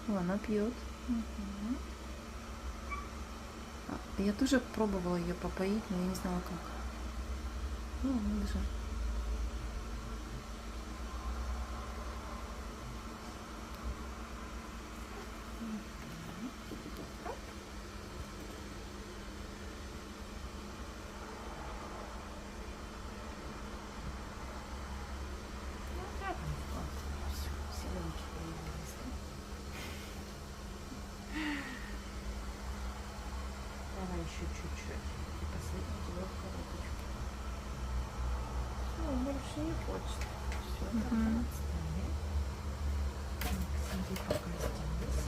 Она пьет. Мгм. Я тоже пробовала ее попоить, но я не знала как. Ну, она даже... Ну, да, там всё, селеночки появились, да? Давай еще чуть-чуть. И посадите его в коробочку. Все, больше не хочет. Все, тогда Мгм. отставим. Так, смотри, пока здесь.